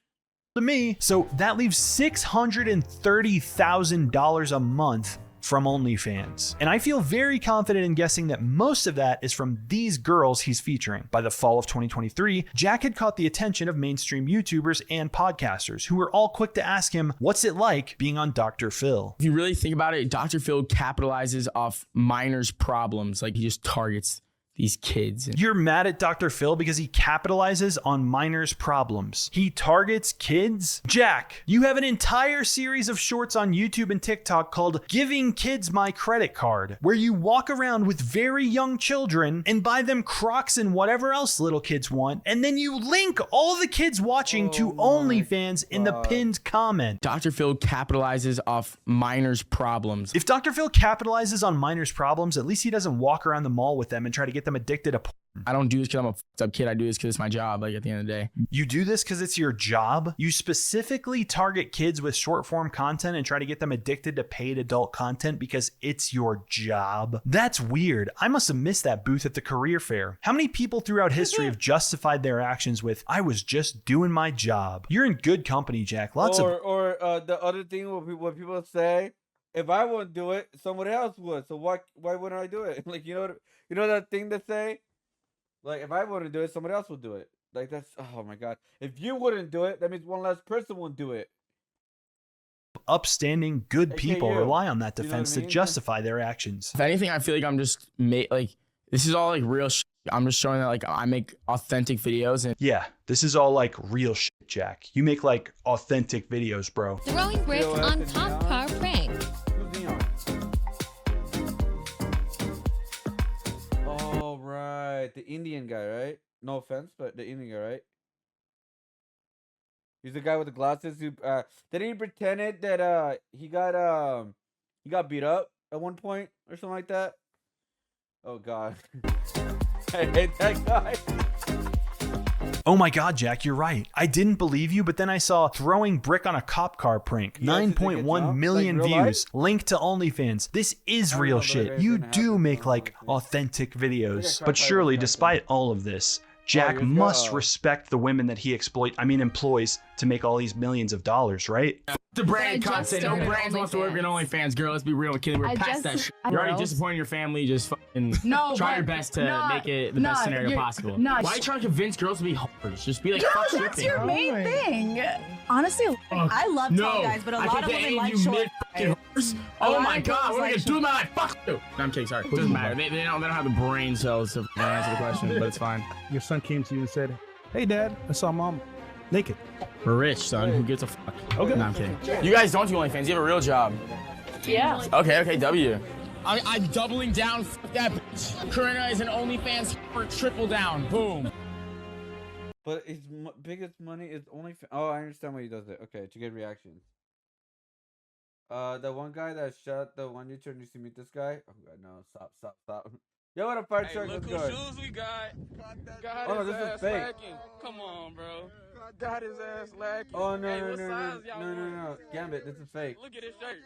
Speaker 5: to me. So that leaves $630,000 a month from OnlyFans. And I feel very confident in guessing that most of that is from these girls he's featuring. By the fall of 2023, Jack had caught the attention of mainstream YouTubers and podcasters who were all quick to ask him, what's it like being on Dr. Phil?
Speaker 11: If you really think about it, Dr. Phil capitalizes off minors' problems. Like, he just targets these kids.
Speaker 5: You're mad at Dr. Phil because he capitalizes on minors' problems. He targets kids? Jack, you have an entire series of shorts on YouTube and TikTok called Giving Kids My Credit Card, where you walk around with very young children and buy them Crocs and whatever else little kids want, and then you link all the kids watching to OnlyFans in the pinned comment.
Speaker 11: Dr. Phil capitalizes off minors' problems.
Speaker 5: If Dr. Phil capitalizes on minors' problems, at least he doesn't walk around the mall with them and try to get them addicted to porn.
Speaker 11: I don't do this because I'm a fucked up kid. I do this because it's my job, like, at the end of the day.
Speaker 5: You do this because it's your job? You specifically target kids with short form content and try to get them addicted to paid adult content because it's your job? That's weird. I must have missed that booth at the career fair. How many people throughout history have justified their actions with, I was just doing my job? You're in good company, Jack.
Speaker 1: Or the other thing what people say, if I wouldn't do it, someone else would. So why wouldn't I do it? Like, you know that thing to say? Like, if I wouldn't do it, someone else would do it. Like, that's, oh my God. If you wouldn't do it, that means one less person will do it.
Speaker 5: Upstanding, good people rely on that defense to justify their actions.
Speaker 11: If anything, I feel like I'm just like, this is all like real shit. I'm just showing that like I make authentic videos. And
Speaker 5: yeah, this is all like real shit, Jack. You make like authentic videos, bro.
Speaker 18: Throwing bricks on cop car prank.
Speaker 1: Oh, right. The Indian guy, right? No offense, but the Indian guy, right? He's the guy with the glasses who didn't he pretend it that he got beat up at one point or something like that? Oh God. I hate that guy.
Speaker 5: Oh my God, Jack, you're right. I didn't believe you, but then I saw throwing brick on a cop car prank. 9.1 million views. Linked to OnlyFans. This is real shit. You do make like authentic videos. But surely, despite all of this, Jack must respect the women that he employs to make all these millions of dollars, right?
Speaker 11: The brand content. No brands wants to work in OnlyFans, girl. Let's be real, kid. We're past that shit. You're already disappointing your family. Just fucking try your best to make it the best scenario possible. Why are you trying to convince girls to be whores? Just be like, fuck shipping.
Speaker 19: That's your main thing. Honestly, I love tall guys, but a lot of women like short guys.
Speaker 11: Oh my God, what are you gonna do with my life? Fuck you. No, I'm kidding, sorry. It doesn't matter. They don't have the brain cells to answer the question, but it's fine.
Speaker 20: Your son came to you and said, hey Dad, I saw Mom naked.
Speaker 11: We're rich, son. Who gives a fuck? Okay. No, I'm kidding. You guys don't do OnlyFans. You have a real job.
Speaker 6: Yeah.
Speaker 11: Okay, W. I'm doubling down. Fuck that bitch. Corinna is an OnlyFans for triple down. Boom.
Speaker 1: But his biggest money is OnlyFans. Oh, I understand why he does it. Okay, to get reactions. The one guy that shot the one YouTuber, you see meet this guy? Oh God, no! Stop! Yo, what a fire truck!
Speaker 21: Look whose shoes we got.
Speaker 1: Oh, this is fake.
Speaker 21: Lacking. Come on, bro. Got his ass lacking.
Speaker 1: Oh no! Gambit, this is fake.
Speaker 21: Look at his shirt.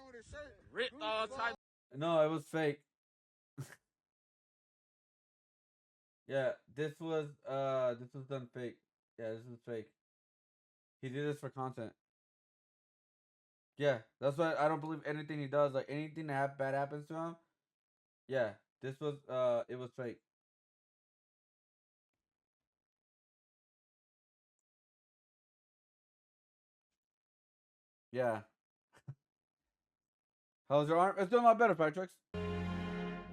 Speaker 21: Ripped all types.
Speaker 1: No, it was fake. Yeah, this was done fake. Yeah, this is fake. He did this for content. Yeah, that's why I don't believe anything he does. Like anything that bad happens to him. Yeah, this was it was fake. Yeah. How's your arm? It's doing a lot better, Patrick.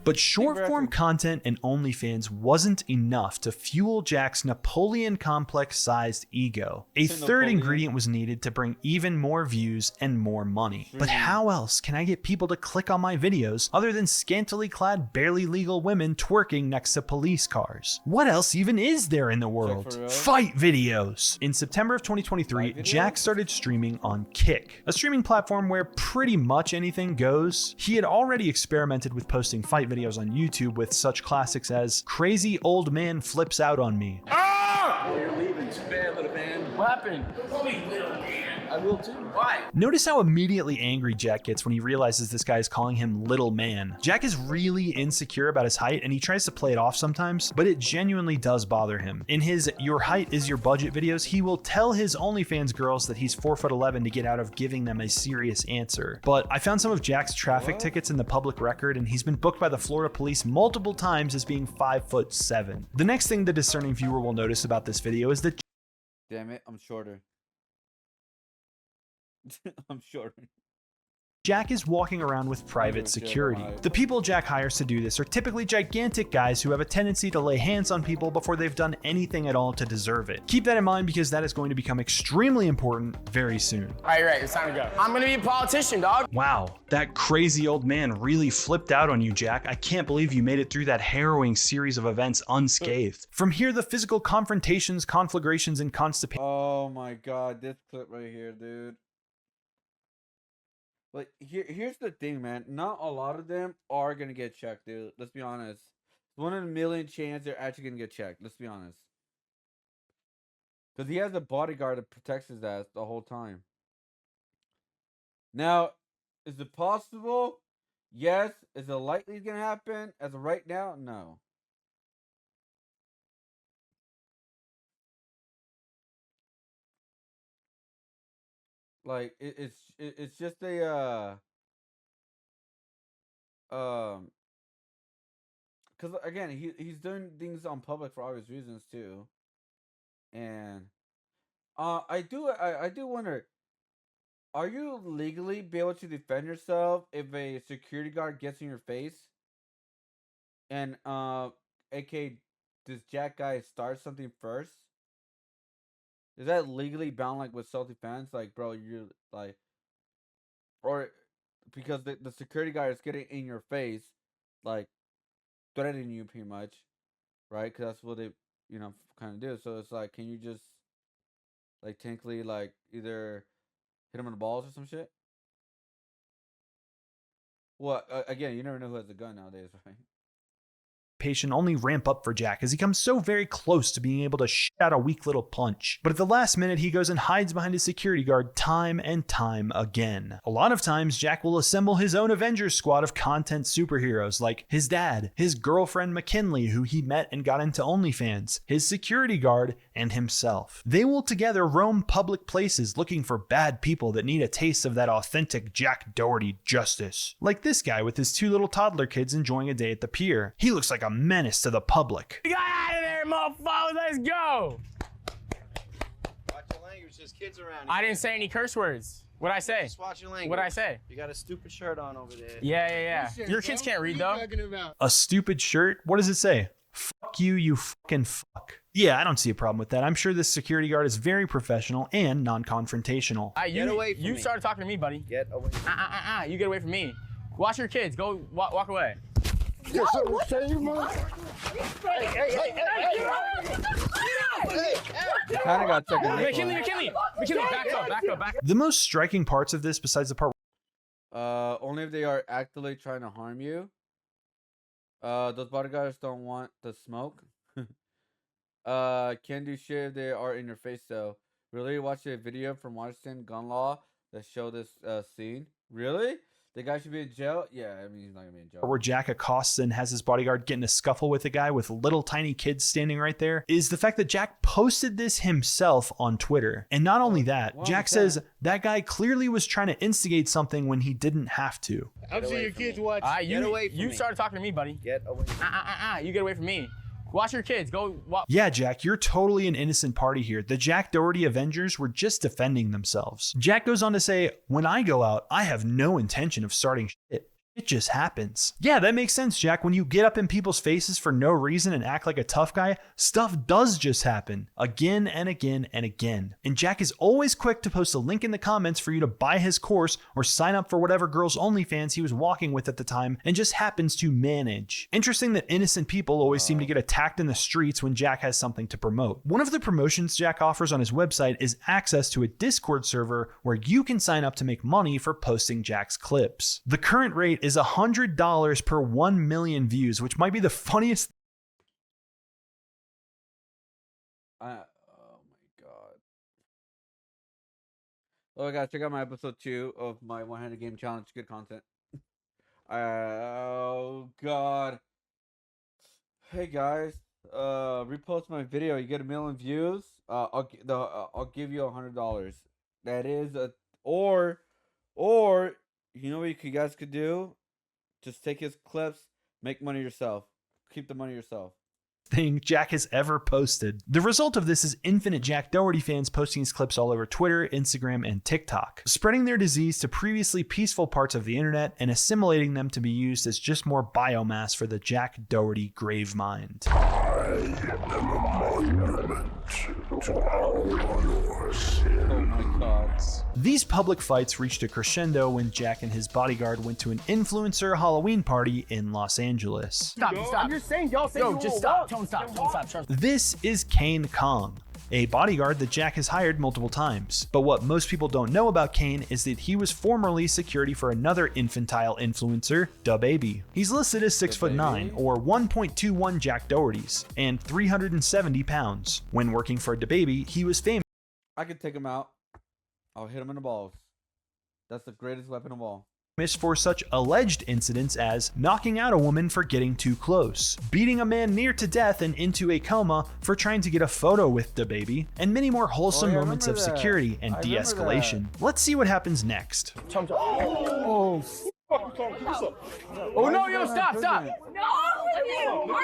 Speaker 5: But short-form content and OnlyFans wasn't enough to fuel Jack's Napoleon complex-sized ego. A third ingredient was needed to bring even more views and more money. But how else can I get people to click on my videos other than scantily clad, barely legal women twerking next to police cars? What else even is there in the world? Fight videos! In September of 2023, Jack started streaming on Kick, a streaming platform where pretty much anything goes. He had already experimented with posting fight videos on YouTube with such classics as Crazy Old Man Flips Out on Me.
Speaker 21: Oh, you're leaving too bad, little man.
Speaker 11: What happened? I will too. Why?
Speaker 5: Notice how immediately angry Jack gets when he realizes this guy is calling him little man. Jack is really insecure about his height and he tries to play it off sometimes, but it genuinely does bother him. In his "Your height is your budget" videos, he will tell his OnlyFans girls that he's 4'11" to get out of giving them a serious answer. But I found some of Jack's traffic tickets in the public record and he's been booked by the Florida police multiple times as being 5'7". The next thing the discerning viewer will notice about this video is that
Speaker 1: damn it, I'm shorter. I'm shorter.
Speaker 5: Jack is walking around with private security. The people Jack hires to do this are typically gigantic guys who have a tendency to lay hands on people before they've done anything at all to deserve it. Keep that in mind because that is going to become extremely important very soon.
Speaker 11: All right, you're right. It's time to go. I'm gonna be a politician, dog.
Speaker 5: Wow, that crazy old man really flipped out on you, Jack. I can't believe you made it through that harrowing series of events unscathed. From here, the physical confrontations, conflagrations, and constipation.
Speaker 1: Oh my god, this clip right here, dude. Like, here's the thing, man. Not a lot of them are gonna get checked, dude. Let's be honest. It's 1 in a million chance they're actually gonna get checked. Let's be honest. Because he has a bodyguard that protects his ass the whole time. Now, is it possible? Yes. Is it likely gonna happen? As of right now, no. Like it's just a because again he's doing things on public for obvious reasons too, and I do wonder, are you legally be able to defend yourself if a security guard gets in your face, and aka does Jack guy start something first? Is that legally bound, like, with self-defense? Like, bro, you're, like... Or, because the security guard is getting in your face, like, threatening you, pretty much. Right? Because that's what they, you know, kind of do. So it's like, can you just, like, technically, like, either hit him in the balls or some shit? Well, again, you never know who has a gun nowadays, right?
Speaker 5: Only ramp up for Jack as he comes so very close to being able to shit out a weak little punch. But at the last minute, he goes and hides behind his security guard time and time again. A lot of times, Jack will assemble his own Avengers squad of content superheroes like his dad, his girlfriend McKinley, who he met and got into OnlyFans, his security guard, and himself. They will together roam public places looking for bad people that need a taste of that authentic Jack Doherty justice. Like this guy with his 2 little toddler kids enjoying a day at the pier. He looks like a menace to the public.
Speaker 11: We got out of there, motherfuckers. Let's go.
Speaker 4: Watch your language. There's kids around here.
Speaker 11: I didn't say any curse words. What'd I say?
Speaker 4: Just watch your language.
Speaker 11: What'd I say?
Speaker 4: You got a stupid shirt on over there.
Speaker 11: Yeah. Your kids can't read, though.
Speaker 5: A stupid shirt? What does it say? Fuck you, you fucking fuck. Yeah, I don't see a problem with that. I'm sure this security guard is very professional and non-confrontational.
Speaker 11: Get away from me. You started talking to me, buddy.
Speaker 4: Get away from me.
Speaker 11: You get away from me. Watch your kids. Go walk away.
Speaker 9: Yes, sir. You
Speaker 1: Kind of got taken.
Speaker 11: McKinley, back up.
Speaker 5: The most striking parts of this, besides the part
Speaker 1: only if they are actively trying to harm you. Those bodyguards don't want the smoke. Can do shit if they are in your face though. Really? Watch a video from Washington gun law that show this scene. Really? The guy should be in jail? Yeah, I mean, he's not gonna be in jail.
Speaker 5: Where Jack accosts and has his bodyguard get in a scuffle with a guy with little tiny kids standing right there is the fact that Jack posted this himself on Twitter. And not only that, Jack says that guy clearly was trying to instigate something when he didn't have to.
Speaker 4: I'm seeing your kids watch.
Speaker 11: Get away from me. You started talking to me, buddy.
Speaker 4: Get away from me.
Speaker 11: You get away from me. Watch your kids. Go walk.
Speaker 5: Yeah, Jack, you're totally an innocent party here. The Jack Doherty Avengers were just defending themselves. Jack goes on to say, when I go out, I have no intention of starting shit. It just happens. Yeah, that makes sense, Jack. When you get up in people's faces for no reason and act like a tough guy, stuff does just happen. Again and again and again. And Jack is always quick to post a link in the comments for you to buy his course or sign up for whatever girls OnlyFans he was walking with at the time and just happens to manage. Interesting that innocent people always seem to get attacked in the streets when Jack has something to promote. One of the promotions Jack offers on his website is access to a Discord server where you can sign up to make money for posting Jack's clips. The current rate is $100 per 1 million views, which might be the funniest.
Speaker 1: Oh my god. Oh, guys, check out my episode 2 of my one-handed game challenge. Good content. Oh God. Hey guys, repost my video. You get 1 million views. I'll give you $100. That is or you know what you guys could do? Just take his clips, make money yourself. Keep the money yourself.
Speaker 5: Thing Jack has ever posted. The result of this is infinite Jack Doherty fans posting his clips all over Twitter, Instagram, and TikTok, spreading their disease to previously peaceful parts of the internet and assimilating them to be used as just more biomass for the Jack Doherty grave mind.
Speaker 10: I am a monument to all your sins.
Speaker 1: Oh my God.
Speaker 5: These public fights reached a crescendo when Jack and his bodyguard went to an influencer Halloween party in Los Angeles.
Speaker 8: Stop. I'm just saying, y'all say just stop. Don't stop.
Speaker 5: This is Kane Kong, a bodyguard that Jack has hired multiple times. But what most people don't know about Kane is that he was formerly security for another infantile influencer, DaBaby. He's listed as 6'9", or 1.21 Jack Doherty's, and 370 pounds. When working for DaBaby, he was famous.
Speaker 1: I could take him out. I'll hit him in the balls. That's the greatest weapon of all.
Speaker 5: For such alleged incidents as knocking out a woman for getting too close, beating a man near to death and into a coma for trying to get a photo with DaBaby, and many more wholesome moments of security and de-escalation. Let's see what happens next.
Speaker 8: Oh no, yo, stop.
Speaker 19: No, are you?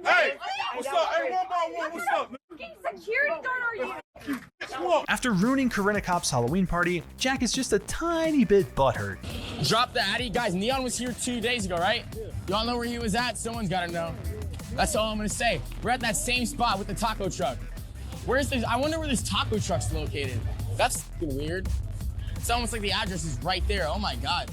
Speaker 10: Hey, what's up? Hey, one by one, what's up?
Speaker 19: Security guard are you?
Speaker 5: After ruining Corinna Cop's Halloween party, Jack is just a tiny bit butthurt.
Speaker 11: Drop the Addy. Guys, Neon was here 2 days ago, right? Y'all know where he was at? Someone's gotta know. That's all I'm gonna say. We're at that same spot with the taco truck. I wonder where this taco truck's located. That's fucking weird. It's almost like the address is right there. Oh my God.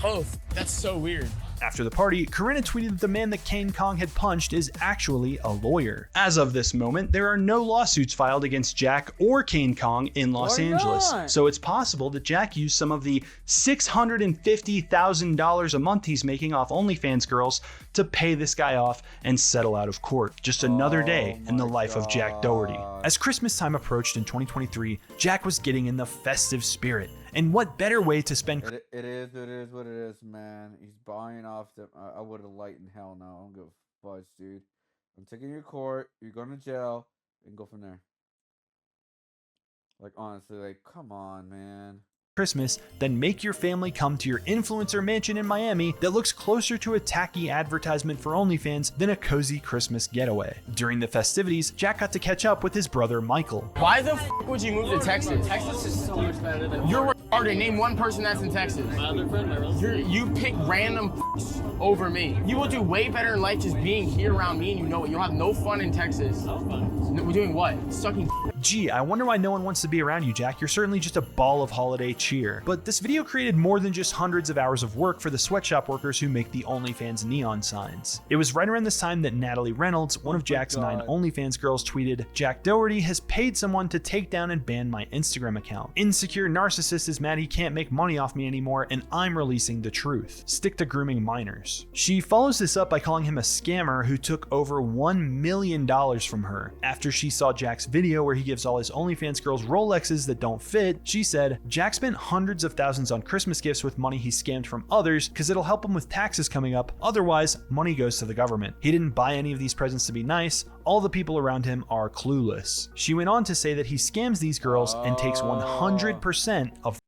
Speaker 11: Oh, that's so weird.
Speaker 5: After the party, Corinna tweeted that the man that Kane Kong had punched is actually a lawyer. As of this moment, there are no lawsuits filed against Jack or Kane Kong in Los Angeles, so it's possible that Jack used some of the $650,000 a month he's making off OnlyFans girls to pay this guy off and settle out of court. Just another day in the life of Jack Doherty. As Christmas time approached in 2023, Jack was getting in the festive spirit. And what better way to spend...
Speaker 1: It is what it is, man. He's buying off the... I would have lightened hell no. I don't give a fudge, dude. I'm taking you to court. You're going to jail. And go from there. Like, honestly, like, come on, man.
Speaker 5: Christmas, then make your family come to your influencer mansion in Miami that looks closer to a tacky advertisement for OnlyFans than a cozy Christmas getaway. During the festivities, Jack got to catch up with his brother Michael.
Speaker 11: Why the f would you move to Texas? Texas is so much better than... You're retarded. Name one person that's in Texas. My other friend, my relative. You pick random over me. You will do way better in life just being here around me, and you know it. You'll have no fun in Texas. No fun. We're doing what? Sucking.
Speaker 5: Gee, I wonder why no one wants to be around you, Jack. You're certainly just a ball of holiday cheer. But this video created more than just hundreds of hours of work for the sweatshop workers who make the OnlyFans neon signs. It was right around this time that Natalie Reynolds, one of Jack's 9 OnlyFans girls, tweeted, "Jack Doherty has paid someone to take down and ban my Instagram account. Insecure narcissist is mad he can't make money off me anymore, and I'm releasing the truth. Stick to grooming minors." She follows this up by calling him a scammer who took over $1 million from her. After she saw Jack's video where he gives all his OnlyFans girls Rolexes that don't fit, she said, "Jack spent hundreds of thousands on Christmas gifts with money he scammed from others because it'll help him with taxes coming up. Otherwise, money goes to the government. He didn't buy any of these presents to be nice. All the people around him are clueless." She went on to say that he scams these girls and takes 100% of...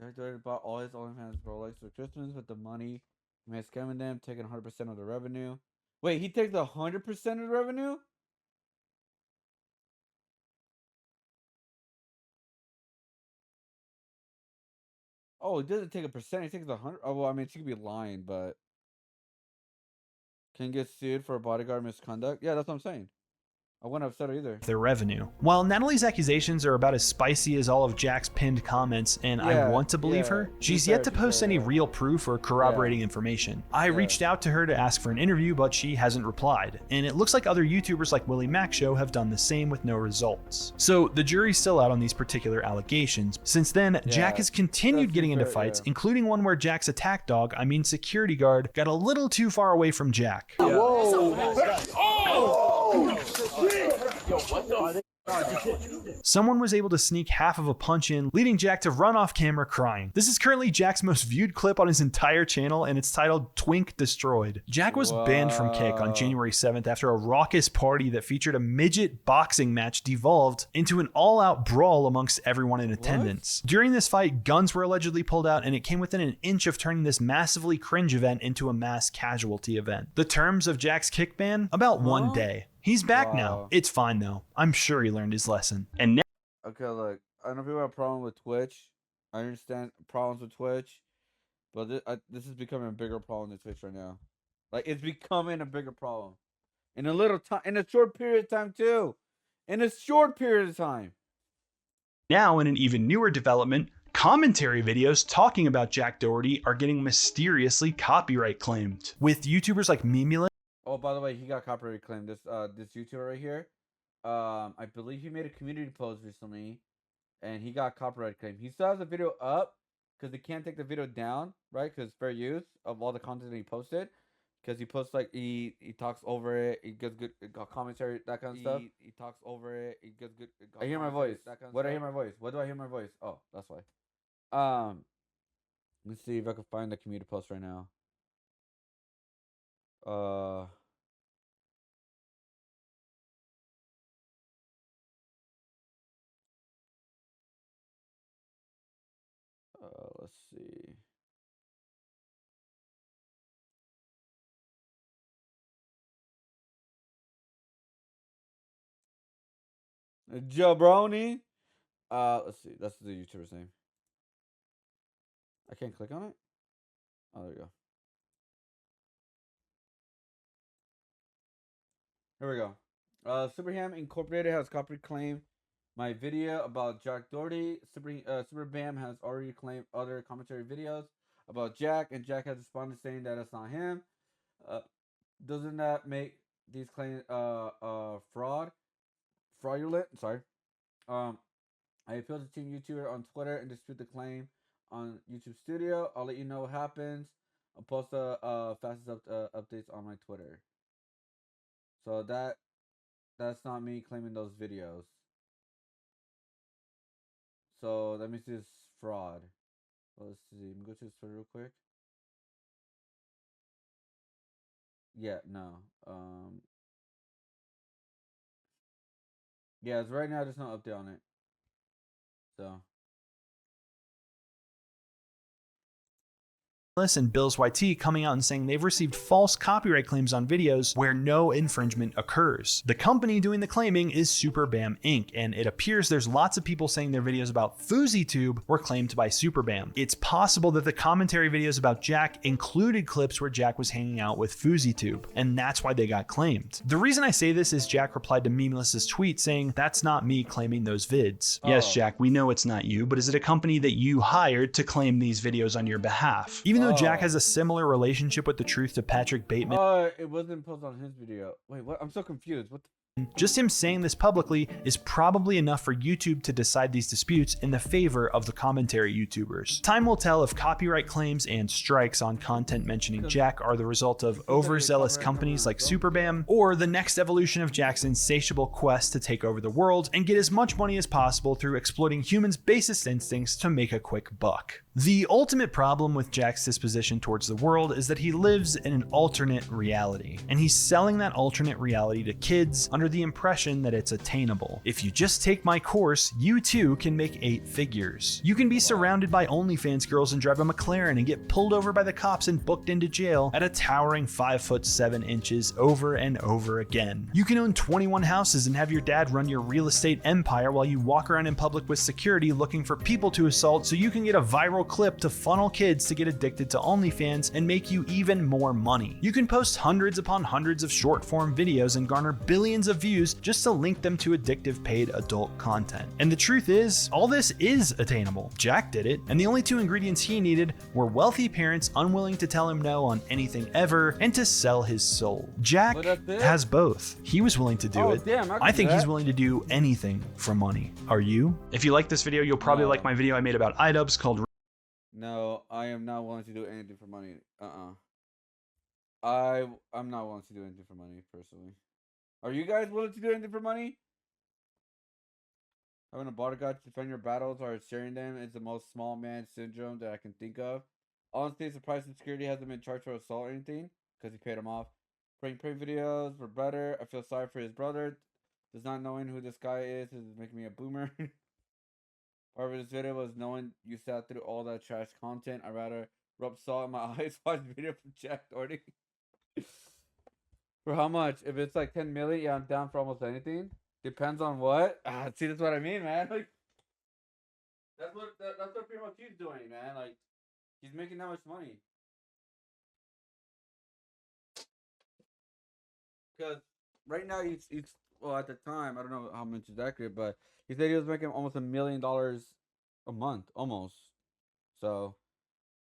Speaker 1: Jack Doherty bought all his OnlyFans Rolex for Christmas with the money. He made scamming them, taking 100% of the revenue. Wait, he takes 100% of the revenue? Oh, it doesn't take a percent. He takes 100. Oh, well, I mean, she could be lying, but can get sued for bodyguard misconduct. Yeah, that's what I'm saying. I wouldn't upset her either.
Speaker 5: Their revenue. While Natalie's accusations are about as spicy as all of Jack's pinned comments, and I want to believe her, she's yet to post any real proof or corroborating information. I reached out to her to ask for an interview, but she hasn't replied, and it looks like other YouTubers like Willie Mac Show have done the same with no results. So the jury's still out on these particular allegations. Since then, Jack has continued getting into fights, including one where Jack's attack dog, security guard, got a little too far away from Jack.
Speaker 8: Whoa! Oh! Yo, what the?
Speaker 5: Someone was able to sneak half of a punch in, leading Jack to run off camera crying. This is currently Jack's most viewed clip on his entire channel, and it's titled Twink Destroyed. Jack was banned from Kick on January 7th after a raucous party that featured a midget boxing match devolved into an all-out brawl amongst everyone in attendance. During this fight, guns were allegedly pulled out, and it came within an inch of turning this massively cringe event into a mass casualty event. The terms of Jack's Kick ban? About 1 day. He's back now. It's fine though. I'm sure he learned his lesson. And now
Speaker 1: okay, look, I know people have a problem with Twitch. I understand problems with Twitch, but this is becoming a bigger problem than Twitch right now. Like, it's becoming a bigger problem in a little time, in a short period of time too. In a short period of time.
Speaker 5: Now, in an even newer development, commentary videos talking about Jack Doherty are getting mysteriously copyright claimed, with YouTubers like Mimula.
Speaker 1: Oh, by the way, he got copyright claimed. This YouTuber right here, I believe he made a community post recently, and he got copyright claimed. He still has the video up because they can't take the video down, right? Because fair use of all the content that he posted. Because he posts like he talks over it, he gets good commentary, that kind of stuff. He talks over it, he gets good. I hear my voice. What do I hear my voice? What do I hear my voice? Oh, that's why. Let's see if I can find the community post right now. Let's see. Jabroni. Let's see. That's the YouTuber's name. I can't click on it. Oh, there we go. Here we go. Superham Incorporated has copyright claim my video about Jack Doherty. Super Bam has already claimed other commentary videos about Jack, and Jack has responded saying that it's not him. Doesn't that make these claims fraudulent? Sorry. I appeal to Team YouTuber on Twitter and dispute the claim on YouTube Studio. I'll let you know what happens. I'll post the fastest updates on my Twitter. So that's not me claiming those videos. So that means it's fraud. Let's see. Go to his Twitter real quick. Yeah, no. Yeah, as right now there's no update on it. So
Speaker 5: And Bills YT coming out and saying they've received false copyright claims on videos where no infringement occurs. The company doing the claiming is SuperBam Inc., and it appears there's lots of people saying their videos about FouseyTube were claimed by SuperBam. It's possible that the commentary videos about Jack included clips where Jack was hanging out with FouseyTube, and that's why they got claimed. The reason I say this is Jack replied to Memeless's tweet saying, "That's not me claiming those vids." Yes, Jack, we know it's not you, but is it a company that you hired to claim these videos on your behalf? Even though Jack has a similar relationship with the truth to Patrick Bateman.
Speaker 1: It wasn't posted on his video. Wait, what? I'm so confused. What the?
Speaker 5: Just him saying this publicly is probably enough for YouTube to decide these disputes in the favor of the commentary YouTubers. Time will tell if copyright claims and strikes on content mentioning Jack are the result of overzealous companies like SuperBam, or the next evolution of Jack's insatiable quest to take over the world and get as much money as possible through exploiting humans' basest instincts to make a quick buck. The ultimate problem with Jack's disposition towards the world is that he lives in an alternate reality, and he's selling that alternate reality to kids under the impression that it's attainable. If you just take my course, you too can make 8 figures. You can be surrounded by OnlyFans girls and drive a McLaren and get pulled over by the cops and booked into jail at a towering 5'7" over and over again. You can own 21 houses and have your dad run your real estate empire while you walk around in public with security looking for people to assault so you can get a viral clip to funnel kids to get addicted to OnlyFans and make you even more money. You can post hundreds upon hundreds of short form videos and garner billions of views just to link them to addictive paid adult content. And the truth is, all this is attainable. Jack did it, and the only 2 ingredients he needed were wealthy parents unwilling to tell him no on anything ever and to sell his soul. Jack has both. He was willing to do it.
Speaker 1: Damn,
Speaker 5: I think he's willing to do anything for money. Are you? If you like this video, you'll probably like my video I made about iDubbbz called
Speaker 1: No, I am not willing to do anything for money. I'm not willing to do anything for money, personally. Are you guys willing to do anything for money? Having a bodyguard to defend your battles or sharing them is the most small man syndrome that I can think of. Honestly, surprised security hasn't been charged for assault or anything because he paid him off. Prank videos were better. I feel sorry for his brother. Does not knowing who this guy is making me a boomer. Part of this video was knowing you sat through all that trash content. I'd rather rub salt in my eyes watch video from Jack Doherty. For how much? If it's like 10 million, yeah, I'm down for almost anything. Depends on what. See, that's what I mean, man. Like, that's what pretty much he's doing, man. Like, he's making that much money. Because right now he's well, at the time, I don't know how much is accurate, but he said he was making almost $1 million a month, almost. So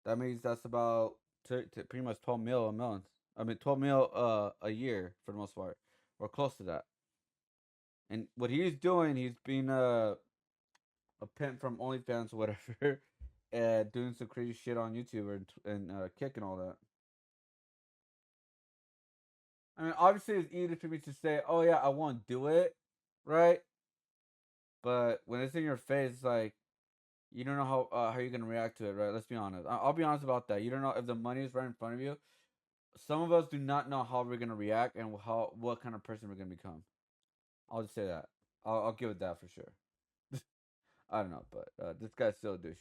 Speaker 1: that means that's about pretty much 12 mil a month. I mean 12 mil a year for the most part, or close to that. And what he's doing, he's being a pimp from OnlyFans or whatever, and doing some crazy shit on YouTube and Kick and all that. I mean, obviously, it's easy for me to say, "Oh yeah, I won't do it," right? But when it's in your face, it's like you don't know how you're gonna react to it, right? Let's be honest. I'll be honest about that. You don't know if the money is right in front of you. Some of us do not know how we're gonna react and what kind of person we're gonna become. I'll just say that. I'll give it that for sure. I don't know, but this guy's still a douche.